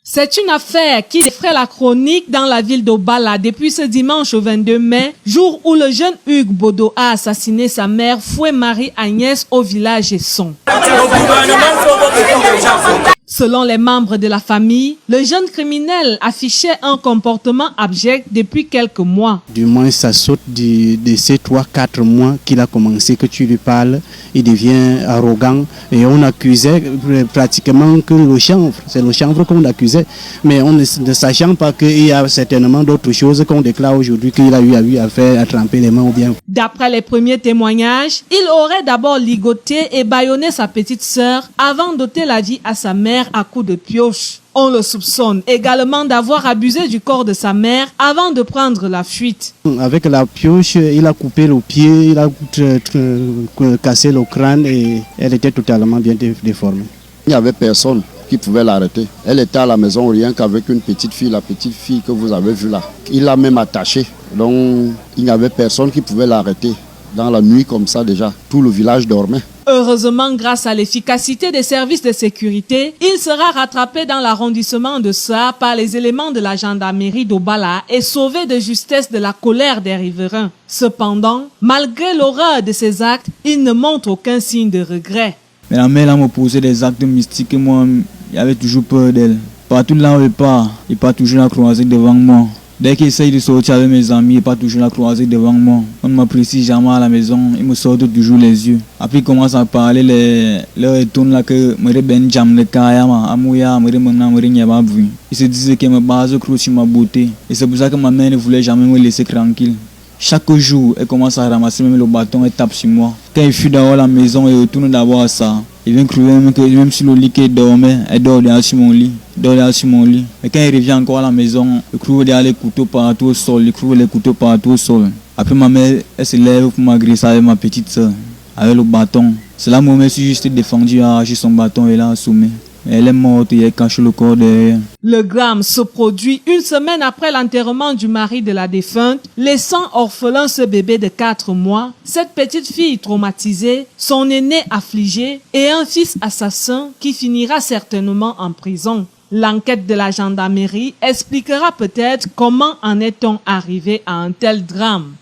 C'est une affaire qui effraie la chronique dans la ville d'Obala depuis ce dimanche au 22 mai, jour où le jeune Hugues Bodo a assassiné sa mère Foué Marie-Agnès au village Esson. Selon les membres de la famille, le jeune criminel affichait un comportement abject depuis quelques mois. Du moins, ça saute de ces 3-4 mois qu'il a commencé, que tu lui parles, il devient arrogant et on accusait pratiquement que le chanvre, c'est le chanvre qu'on accusait, mais on ne sachant pas qu'il y a certainement d'autres choses qu'on déclare aujourd'hui qu'il a eu à faire, à tremper les mains ou bien. D'après les premiers témoignages, il aurait d'abord ligoté et bâillonné sa petite sœur avant d'ôter la vie à sa mère à coups de pioche. On le soupçonne également d'avoir abusé du corps de sa mère avant de prendre la fuite. Avec la pioche, il a coupé le pied, il a cassé le crâne et elle était totalement bien déformée. Il n'y avait personne qui pouvait l'arrêter. Elle était à la maison rien qu'avec une petite fille, la petite fille que vous avez vue là. Il l'a même attachée, donc il n'y avait personne qui pouvait l'arrêter. Dans la nuit comme ça déjà, tout le village dormait. Heureusement, grâce à l'efficacité des services de sécurité, il sera rattrapé dans l'arrondissement de Sa par les éléments de la gendarmerie d'Obala et sauvé de justesse de la colère des riverains. Cependant, malgré l'horreur de ses actes, il ne montre aucun signe de regret. Mais la mère me posait des actes mystiques et moi, j'avais toujours peur d'elle. Partout là où il part toujours la croisée devant moi. Dès qu'il essaye de sortir avec mes amis, il part toujours la croisée devant moi. On ne m'apprécie jamais à la maison, il me sort toujours les yeux. Après il commence à parler, les retourne là que je ben jam le kayama, amouya, il se disait qu'il me base sur ma beauté. Et c'est pour ça que ma mère ne voulait jamais me laisser tranquille. Chaque jour, elle commence à ramasser même le bâton et tape sur moi. Quand il fuit dehors la maison, il retourne d'abord à ça. Il vient crever même sur le lit qu'il dormait, elle dort derrière sur mon lit. Et quand il revient encore à la maison, il trouve derrière les couteaux partout au sol, Après ma mère, elle se lève pour m'agresser avec ma petite soeur, avec le bâton. C'est là que moi, je suis juste défendu à arracher son bâton et là assommé. Elle est morte et elle cache le corps derrière. Le drame se produit une semaine après l'enterrement du mari de la défunte, laissant orphelin ce bébé de 4 mois, cette petite fille traumatisée, son aîné affligé et un fils assassin qui finira certainement en prison. L'enquête de la gendarmerie expliquera peut-être comment en est-on arrivé à un tel drame.